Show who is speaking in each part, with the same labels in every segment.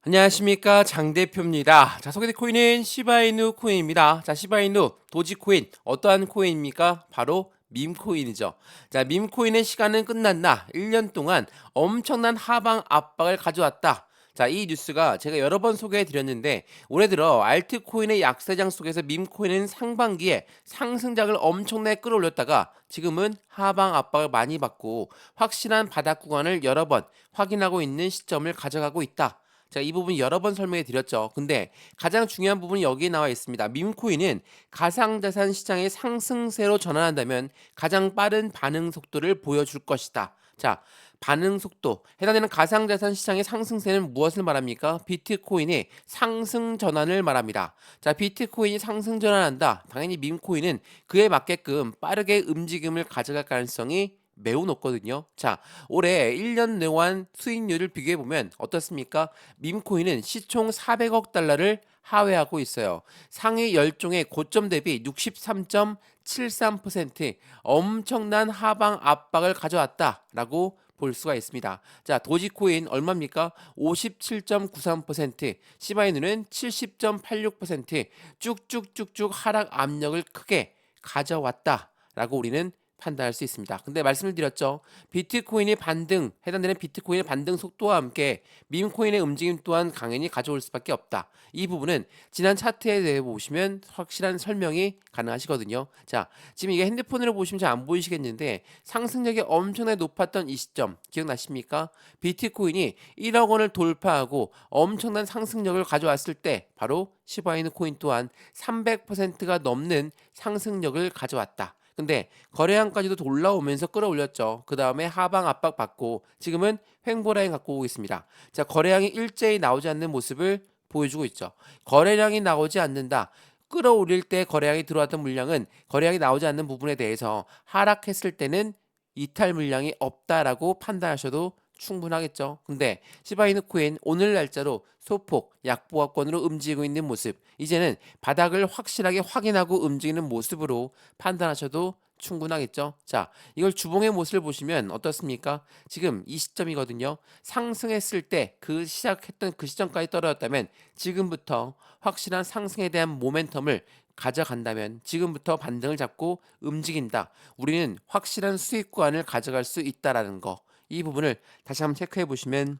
Speaker 1: 안녕하십니까, 장 대표입니다. 자, 소개된 코인은 시바이누 코인입니다. 자, 시바이누 도지코인 어떠한 코인입니까? 바로 밈코인이죠. 자, 밈코인의 시간은 끝났나 1년 동안 엄청난 하방 압박을 가져왔다. 자, 이 뉴스가 제가 여러 번 소개해 드렸는데 올해 들어 알트코인의 약세장 속에서 밈코인은 상반기에 상승작을 엄청나게 끌어올렸다가 지금은 하방 압박을 많이 받고 확실한 바닥 구간을 여러 번 확인하고 있는 시점을 가져가고 있다. 제가 이 부분 여러 번 설명해 드렸죠. 근데 가장 중요한 부분이 여기에 나와 있습니다. 밈코인은 가상자산 시장의 상승세로 전환한다면 가장 빠른 반응 속도를 보여줄 것이다. 자, 반응 속도. 해당되는 가상자산 시장의 상승세는 무엇을 말합니까? 비트코인의 상승 전환을 말합니다. 자, 비트코인이 상승 전환한다. 당연히 밈코인은 그에 맞게끔 빠르게 움직임을 가져갈 가능성이 매우 높거든요. 자, 올해 1년 내환 수익률을 비교해 보면 어떻습니까? 밈코인은 시총 400억 달러를 하회하고 있어요. 상위 10종의 고점 대비 63.73% 엄청난 하방 압박을 가져왔다라고 볼 수가 있습니다. 자, 도지코인 얼마입니까? 57.93%, 시바이누는 70.86% 쭉쭉쭉쭉 하락 압력을 크게 가져왔다라고 우리는 판단할 수 있습니다. 근데 말씀을 드렸죠. 비트코인의 반등, 해당되는 비트코인의 반등 속도와 함께 밈코인의 움직임 또한 강연히 가져올 수밖에 없다. 이 부분은 지난 차트에 대해 보시면 확실한 설명이 가능하시거든요. 자, 지금 이게 핸드폰으로 보시면 잘 안 보이시겠는데 상승력이 엄청나게 높았던 이 시점 기억나십니까? 비트코인이 1억 원을 돌파하고 엄청난 상승력을 가져왔을 때 바로 시바이누 코인 또한 300%가 넘는 상승력을 가져왔다. 근데 거래량까지도 올라오면서 끌어올렸죠. 그 다음에 하방 압박 받고 지금은 횡보라인 갖고 오고 있습니다. 자, 거래량이 일제히 나오지 않는 모습을 보여주고 있죠. 거래량이 나오지 않는다. 끌어올릴 때 거래량이 들어왔던 물량은 거래량이 나오지 않는 부분에 대해서 하락했을 때는 이탈 물량이 없다라고 판단하셔도 충분하겠죠. 근데 시바이누 코인 오늘 날짜로 소폭 약보합권으로 움직이고 있는 모습, 이제는 바닥을 확실하게 확인하고 움직이는 모습으로 판단하셔도 충분하겠죠. 자, 이걸 주봉의 모습을 보시면 어떻습니까? 지금 이 시점이거든요. 상승했을 때 그 시작했던 그 시점까지 떨어졌다면 지금부터 확실한 상승에 대한 모멘텀을 가져간다면 지금부터 반등을 잡고 움직인다. 우리는 확실한 수익권을 가져갈 수 있다라는 거. 이 부분을 다시 한번 체크해 보시면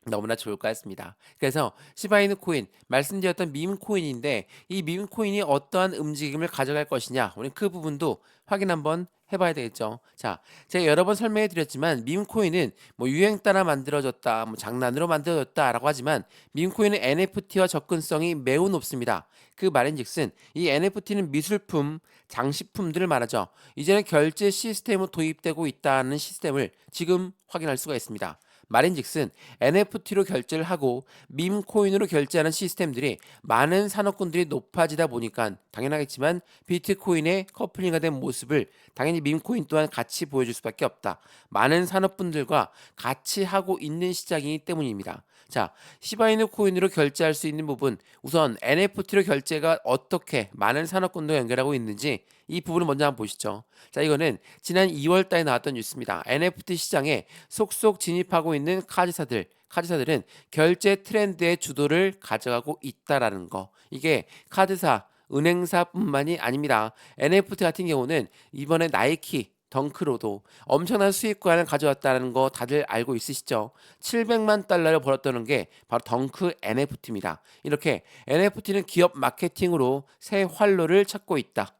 Speaker 1: 너무나 좋을 것 같습니다. 그래서 시바이누 코인 말씀드렸던 밈 코인인데 이 밈 코인이 어떠한 움직임을 가져갈 것이냐 우리 그 부분도 확인 한번 해봐야 되겠죠. 자, 제가 여러 번 설명해 드렸지만 밈 코인은 뭐 유행 따라 만들어졌다, 뭐 장난으로 만들어졌다라고 하지만 밈 코인은 NFT와 접근성이 매우 높습니다. 그 말인즉슨 이 NFT는 미술품, 장식품들을 말하죠. 이제는 결제 시스템으로 도입되고 있다는 시스템을 지금 확인할 수가 있습니다. 말인즉슨 NFT로 결제를 하고 밈코인으로 결제하는 시스템들이 많은 산업군들이 높아지다 보니까 당연하겠지만 비트코인의 커플링화 된 모습을 당연히 밈코인 또한 같이 보여줄 수밖에 없다. 많은 산업분들과 같이 하고 있는 시장이기 때문입니다. 자, 시바이누 코인으로 결제할 수 있는 부분, 우선 NFT로 결제가 어떻게 많은 산업군들과 연결하고 있는지 이 부분을 먼저 한번 보시죠. 자, 이거는 지난 2월 달에 나왔던 뉴스입니다. NFT 시장에 속속 진입하고 있는 카드사들은 결제 트렌드의 주도를 가져가고 있다라는 거. 이게 카드사, 은행사뿐만이 아닙니다. NFT 같은 경우는 이번에 나이키, 덩크로도 엄청난 수익권을 가져왔다는 거 다들 알고 있으시죠? 700만 달러를 벌었다는 게 바로 덩크 NFT입니다. 이렇게 NFT는 기업 마케팅으로 새 활로를 찾고 있다.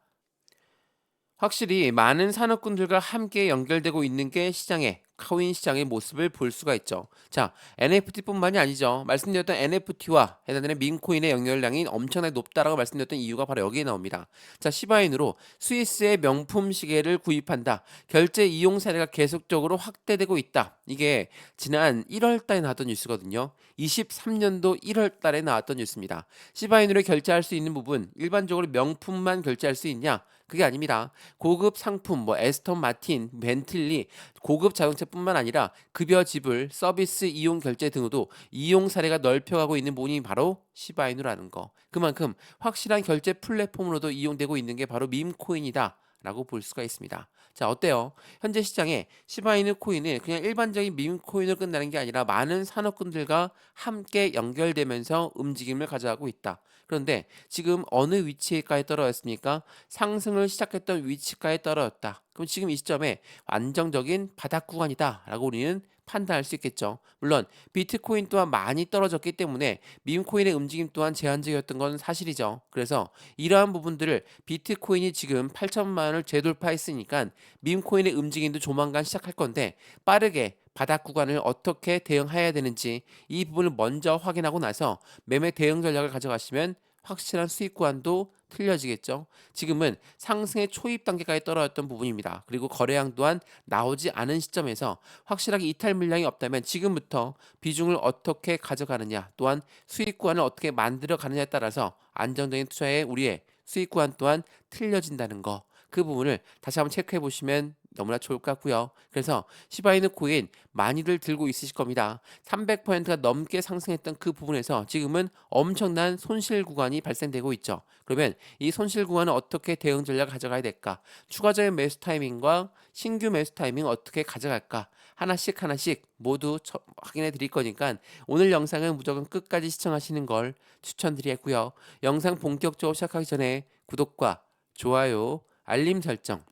Speaker 1: 확실히 많은 산업군들과 함께 연결되고 있는 게 시장의 코인 시장의 모습을 볼 수가 있죠. 자, NFT뿐만이 아니죠. 말씀드렸던 NFT와 해당되는 밈코인의 연결량이 엄청나게 높다라고 말씀드렸던 이유가 바로 여기에 나옵니다. 자, 시바인으로 스위스의 명품 시계를 구입한다. 결제 이용 사례가 계속적으로 확대되고 있다. 이게 지난 1월 달에 나왔던 뉴스거든요. 23년도 1월 달에 나왔던 뉴스입니다. 시바인으로 결제할 수 있는 부분, 일반적으로 명품만 결제할 수 있냐? 그게 아닙니다. 고급 상품, 뭐 에스턴 마틴, 벤틀리, 고급 자동차뿐만 아니라 급여 지불, 서비스 이용 결제 등으로도 이용 사례가 넓혀가고 있는 부분이 바로 시바이누라는 거. 그만큼 확실한 결제 플랫폼으로도 이용되고 있는 게 바로 밈코인이다. 라고 볼 수가 있습니다. 자, 어때요? 현재 시장에 시바이누 코인은 그냥 일반적인 밈 코인으로 끝나는 게 아니라 많은 산업군들과 함께 연결되면서 움직임을 가져가고 있다. 그런데 지금 어느 위치에까지 떨어졌습니까? 상승을 시작했던 위치까지 떨어졌다. 그럼 지금 이 시점에 안정적인 바닥 구간이다라고 우리는 판단할 수 있겠죠. 물론 비트코인 또한 많이 떨어졌기 때문에 밈코인의 움직임 또한 제한적이었던 건 사실이죠. 그래서 이러한 부분들을 비트코인이 지금 8천만 원을 재돌파했으니까 밈코인의 움직임도 조만간 시작할 건데 빠르게 바닥 구간을 어떻게 대응해야 되는지 이 부분을 먼저 확인하고 나서 매매 대응 전략을 가져가시면 확실한 수익 구간도 틀려지겠죠. 지금은 상승의 초입 단계까지 떨어졌던 부분입니다. 그리고 거래량 또한 나오지 않은 시점에서 확실하게 이탈 물량이 없다면 지금부터 비중을 어떻게 가져가느냐 또한 수익 구간을 어떻게 만들어 가느냐에 따라서 안정적인 투자에 우리의 수익 구간 또한 틀려진다는 거. 그 부분을 다시 한번 체크해 보시면 너무나 좋을 것 같고요. 그래서 시바이누 코인 많이들 들고 있으실 겁니다. 300%가 넘게 상승했던 그 부분에서 지금은 엄청난 손실 구간이 발생되고 있죠. 그러면 이 손실 구간은 어떻게 대응 전략을 가져가야 될까? 추가적인 매수 타이밍과 신규 매수 타이밍 어떻게 가져갈까? 하나씩 하나씩 모두 확인해 드릴 거니까 오늘 영상은 무조건 끝까지 시청하시는 걸 추천드리겠고요. 영상 본격적으로 시작하기 전에 구독과 좋아요, 알림 설정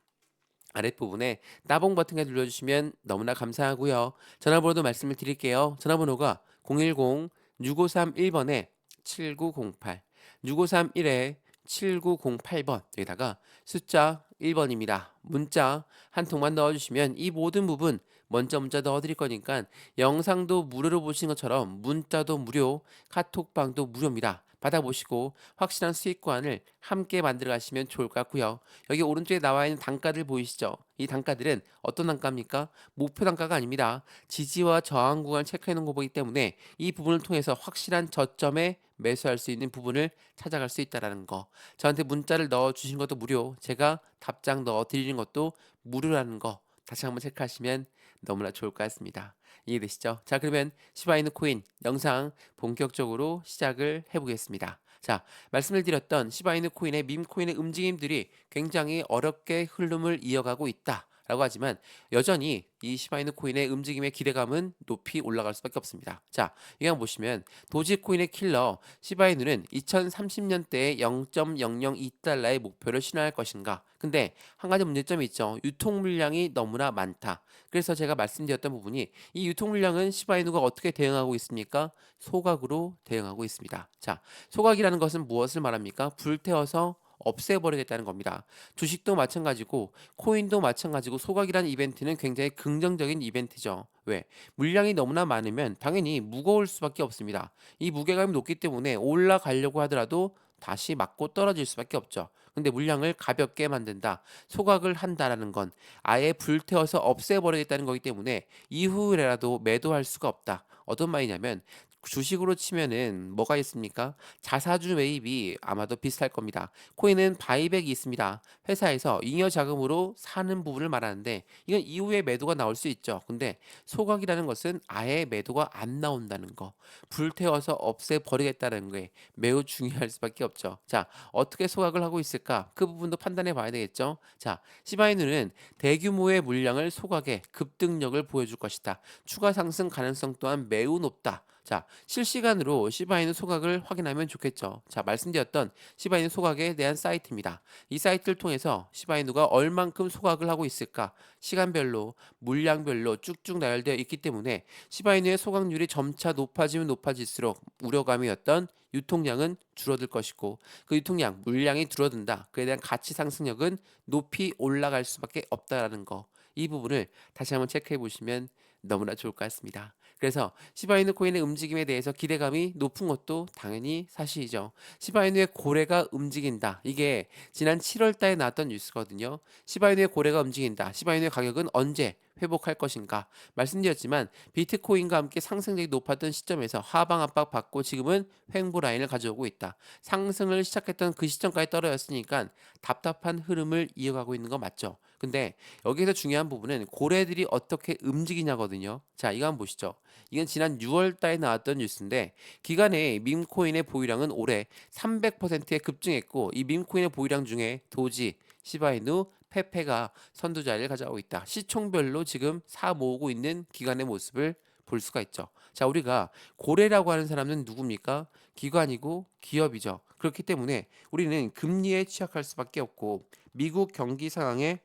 Speaker 1: 아랫부분에 따봉 버튼을 눌러주시면 너무나 감사하고요. 전화번호도 말씀을 드릴게요. 전화번호가 010-6531번에 7908, 6531에 7908번 여기다가 숫자 1번입니다. 문자 한 통만 넣어주시면 이 모든 부분 먼저 문자 넣어드릴 거니까 영상도 무료로 보시는 것처럼 문자도 무료, 카톡방도 무료입니다. 받아보시고 확실한 수익관을 함께 만들어 가시면 좋을 것 같고요. 여기 오른쪽에 나와 있는 단가들 보이시죠? 이 단가들은 어떤 단가입니까? 목표 단가가 아닙니다. 지지와 저항 구간을 체크해 놓은 거기 때문에 이 부분을 통해서 확실한 저점에 매수할 수 있는 부분을 찾아갈 수 있다라는 거. 저한테 문자를 넣어 주신 것도 무료, 제가 답장 넣어 드리는 것도 무료라는 거. 다시 한번 체크하시면 너무나 좋을 것 같습니다. 이해되시죠? 자, 그러면 시바이누 코인 영상 본격적으로 시작을 해보겠습니다. 자, 말씀을 드렸던 시바이누 코인의 밈코인의 움직임들이 굉장히 어렵게 흐름을 이어가고 있다. 라고 하지만 여전히 이 시바이누 코인의 움직임의 기대감은 높이 올라갈 수밖에 없습니다. 자, 이거 한번 보시면 도지코인의 킬러 시바이누는 2030년대에 0.002달러의 목표를 실현할 것인가? 근데 한 가지 문제점이 있죠. 유통 물량이 너무나 많다. 그래서 제가 말씀드렸던 부분이 이 유통 물량은 시바이누가 어떻게 대응하고 있습니까? 소각으로 대응하고 있습니다. 자, 소각이라는 것은 무엇을 말합니까? 불태워서 없애버리겠다는 겁니다. 주식도 마찬가지고 코인도 마찬가지고 소각이라는 이벤트는 굉장히 긍정적인 이벤트죠. 왜? 물량이 너무나 많으면 당연히 무거울 수밖에 없습니다. 이 무게감이 높기 때문에 올라가려고 하더라도 다시 맞고 떨어질 수밖에 없죠. 근데 물량을 가볍게 만든다, 소각을 한다라는 건 아예 불태워서 없애버리겠다는 거기 때문에 이후에라도 매도할 수가 없다. 어떤 말이냐면 주식으로 치면은 뭐가 있습니까? 자사주 매입이 아마도 비슷할 겁니다. 코인은 바이백이 있습니다. 회사에서 잉여 자금으로 사는 부분을 말하는데 이건 이후에 매도가 나올 수 있죠. 근데 소각이라는 것은 아예 매도가 안 나온다는 거. 불태워서 없애버리겠다는 게 매우 중요할 수밖에 없죠. 자, 어떻게 소각을 하고 있을까? 그 부분도 판단해 봐야 되겠죠. 자, 시바이누는 대규모의 물량을 소각해 급등력을 보여줄 것이다. 추가 상승 가능성 또한 매우 높다. 자, 실시간으로 시바이누 소각을 확인하면 좋겠죠. 자, 말씀드렸던 시바이누 소각에 대한 사이트입니다. 이 사이트를 통해서 시바이누가 얼만큼 소각을 하고 있을까? 시간별로, 물량별로 쭉쭉 나열되어 있기 때문에 시바이누의 소각률이 점차 높아지면 높아질수록 우려감이었던 유통량은 줄어들 것이고 그 유통량, 물량이 줄어든다. 그에 대한 가치 상승력은 높이 올라갈 수밖에 없다라는 거. 이 부분을 다시 한번 체크해 보시면 너무나 좋을 것 같습니다. 그래서 시바이누 코인의 움직임에 대해서 기대감이 높은 것도 당연히 사실이죠. 시바이누의 고래가 움직인다. 이게 지난 7월 달에 나왔던 뉴스거든요. 시바이누의 고래가 움직인다. 시바이누의 가격은 언제 회복할 것인가? 말씀드렸지만 비트코인과 함께 상승력이 높았던 시점에서 하방 압박 받고 지금은 횡보 라인을 가져오고 있다. 상승을 시작했던 그 시점까지 떨어졌으니까 답답한 흐름을 이어가고 있는 거 맞죠? 근데 여기서 중요한 부분은 고래들이 어떻게 움직이냐거든요. 자, 이거 한번 보시죠. 이건 지난 6월 달에 나왔던 뉴스인데 기간에 밈코인의 보유량은 올해 300%에 급증했고 이 밈코인의 보유량 중에 도지, 시바이누, 페페가 선두 자리를 가져가고 있다. 시총별로 지금 사 모으고 있는 기관의 모습을 볼 수가 있죠. 자, 우리가 고래라고 하는 사람은 누굽니까? 기관이고 기업이죠. 그렇기 때문에 우리는 금리에 취약할 수밖에 없고 미국 경기 상황에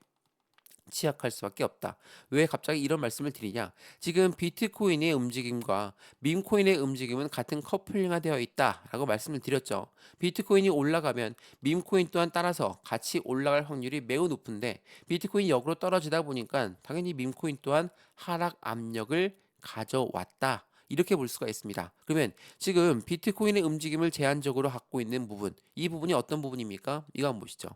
Speaker 1: 취약할 수밖에 없다. 왜 갑자기 이런 말씀을 드리냐? 지금 비트코인의 움직임과 밈코인의 움직임은 같은 커플링화되어 있다라고 말씀을 드렸죠. 비트코인이 올라가면 밈코인 또한 따라서 같이 올라갈 확률이 매우 높은데 비트코인이 역으로 떨어지다 보니까 당연히 밈코인 또한 하락 압력을 가져왔다. 이렇게 볼 수가 있습니다. 그러면 지금 비트코인의 움직임을 제한적으로 갖고 있는 부분, 이 부분이 어떤 부분입니까? 이거 한번 보시죠.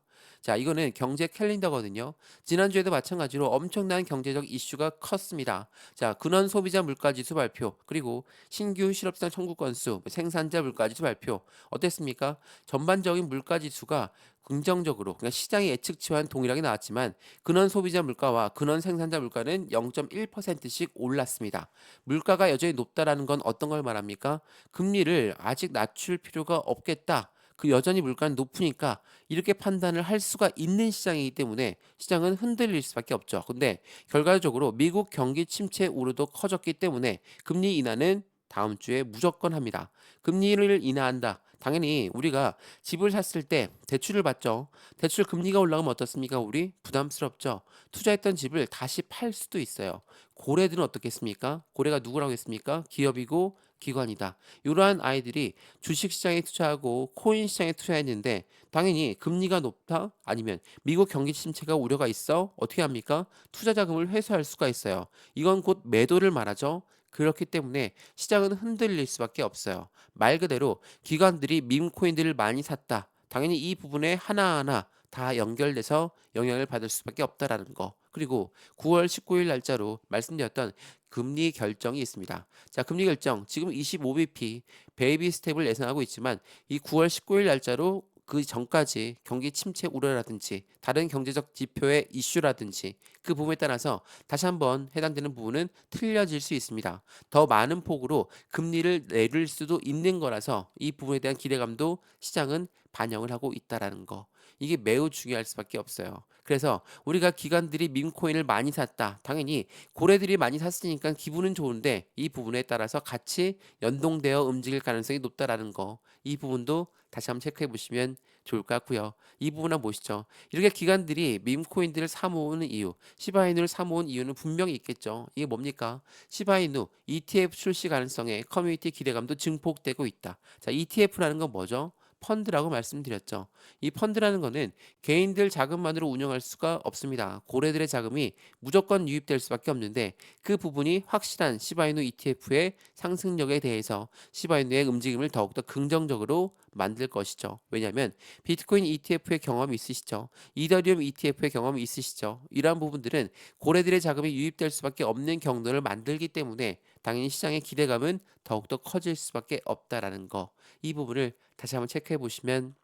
Speaker 1: 자, 이거는 경제 캘린더거든요. 지난주에도 마찬가지로 엄청난 경제적 이슈가 컸습니다. 자, 근원 소비자 물가지수 발표, 그리고 신규 실업상 청구 건수, 생산자 물가지수 발표 어땠습니까? 전반적인 물가지수가 긍정적으로, 그러니까 시장의 예측치와는 동일하게 나왔지만 근원 소비자 물가와 근원 생산자 물가는 0.1%씩 올랐습니다. 물가가 여전히 높다라는 건 어떤 걸 말합니까? 금리를 아직 낮출 필요가 없겠다. 그 여전히 물가는 높으니까 이렇게 판단을 할 수가 있는 시장이기 때문에 시장은 흔들릴 수밖에 없죠. 근데 결과적으로 미국 경기 침체 우려도 커졌기 때문에 금리 인하는 다음 주에 무조건 합니다. 금리를 인하한다. 당연히 우리가 집을 샀을 때 대출을 받죠. 대출 금리가 올라가면 어떻습니까? 우리 부담스럽죠. 투자했던 집을 다시 팔 수도 있어요. 고래들은 어떻겠습니까? 고래가 누구라고 했습니까? 기업이고 기관이다. 이러한 아이들이 주식시장에 투자하고 코인 시장에 투자했는데 당연히 금리가 높다? 아니면 미국 경기 침체가 우려가 있어? 어떻게 합니까? 투자 자금을 회수할 수가 있어요. 이건 곧 매도를 말하죠. 그렇기 때문에 시장은 흔들릴 수밖에 없어요. 말 그대로 기관들이 밈코인들을 많이 샀다. 당연히 이 부분에 하나하나 다 연결돼서 영향을 받을 수밖에 없다라는 거. 그리고 9월 19일 날짜로 말씀드렸던 금리 결정이 있습니다. 자, 금리 결정 지금 25bp 베이비 스텝을 예상하고 있지만 이 9월 19일 날짜로 그 전까지 경기 침체 우려라든지 다른 경제적 지표의 이슈라든지 그 부분에 따라서 다시 한번 해당되는 부분은 틀려질 수 있습니다. 더 많은 폭으로 금리를 내릴 수도 있는 거라서 이 부분에 대한 기대감도 시장은 반영을 하고 있다라는 거. 이게 매우 중요할 수밖에 없어요. 그래서 우리가 기관들이 밈코인을 많이 샀다. 당연히 고래들이 많이 샀으니까 기분은 좋은데 이 부분에 따라서 같이 연동되어 움직일 가능성이 높다라는 거. 이 부분도 다시 한번 체크해 보시면 좋을 것 같고요. 이 부분 한번 보시죠. 이렇게 기관들이 밈코인들을 사모으는 이유, 시바이누를 사모은 이유는 분명히 있겠죠. 이게 뭡니까? 시바이누 ETF 출시 가능성에 커뮤니티 기대감도 증폭되고 있다. 자, ETF라는 건 뭐죠? 펀드라고 말씀드렸죠. 이 펀드라는 거는 개인들 자금만으로 운영할 수가 없습니다. 고래들의 자금이 무조건 유입될 수밖에 없는데 그 부분이 확실한 시바이누 ETF의 상승력에 대해서 시바이누의 움직임을 더욱더 긍정적으로 만들 것이죠. 왜냐하면 비트코인 ETF의 경험이 있으시죠. 이더리움 ETF의 경험이 있으시죠. 이러한 부분들은 고래들의 자금이 유입될 수밖에 없는 경로를 만들기 때문에 당연히 시장의 기대감은 더욱더 커질 수밖에 없다라는 거. 이 부분을 다시 한번 체크해 보시면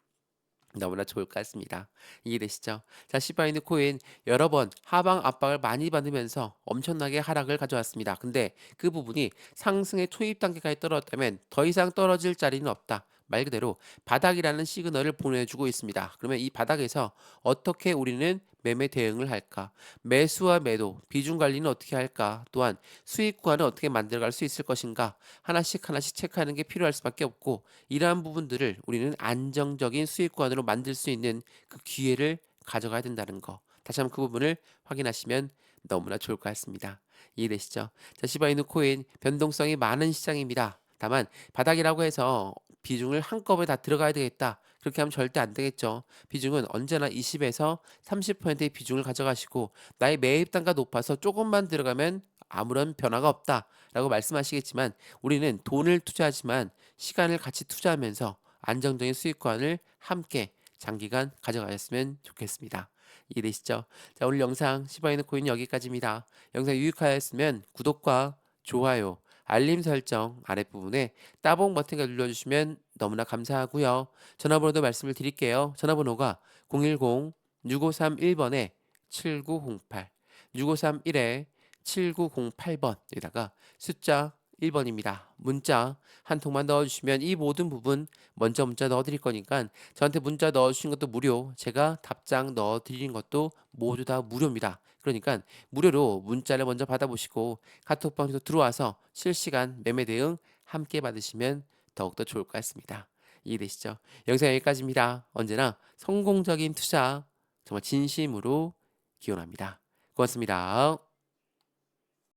Speaker 1: 너무나 좋을 것 같습니다. 이해되시죠? 자, 시바이누 코인 여러 번 하방 압박을 많이 받으면서 엄청나게 하락을 가져왔습니다. 근데 그 부분이 상승의 초입 단계까지 떨어졌다면 더 이상 떨어질 자리는 없다. 말 그대로 바닥이라는 시그널을 보내주고 있습니다. 그러면 이 바닥에서 어떻게 우리는 매매 대응을 할까? 매수와 매도, 비중 관리는 어떻게 할까? 또한 수익 구간을 어떻게 만들어갈 수 있을 것인가? 하나씩 하나씩 체크하는 게 필요할 수밖에 없고 이러한 부분들을 우리는 안정적인 수익 구간으로 만들 수 있는 그 기회를 가져가야 된다는 거. 다시 한번 그 부분을 확인하시면 너무나 좋을 것 같습니다. 이해되시죠? 자, 시바이누 코인 변동성이 많은 시장입니다. 다만 바닥이라고 해서 비중을 한꺼번에 다 들어가야 되겠다. 그렇게 하면 절대 안 되겠죠. 비중은 언제나 20에서 30%의 비중을 가져가시고 나의 매입 단가 높아서 조금만 들어가면 아무런 변화가 없다라고 말씀하시겠지만 우리는 돈을 투자하지만 시간을 같이 투자하면서 안정적인 수익권을 함께 장기간 가져가셨으면 좋겠습니다. 이해되시죠? 자, 오늘 영상 시바이누 코인 여기까지입니다. 영상 유익하였으면 구독과 좋아요, 알림 설정 아랫부분에 따봉 버튼을 눌러주시면 너무나 감사하고요. 전화번호도 말씀을 드릴게요. 전화번호가 010-6531번에 7908, 6531에 7908번에다가 숫자 1번입니다. 문자 한 통만 넣어주시면 이 모든 부분 먼저 문자 넣어드릴 거니까 저한테 문자 넣어주신 것도 무료, 제가 답장 넣어드리는 것도 모두 다 무료입니다. 그러니까 무료로 문자를 먼저 받아보시고 카톡방에도 들어와서 실시간 매매 대응 함께 받으시면 더욱더 좋을 것 같습니다. 이해되시죠? 영상 여기까지입니다. 언제나 성공적인 투자 정말 진심으로 기원합니다. 고맙습니다.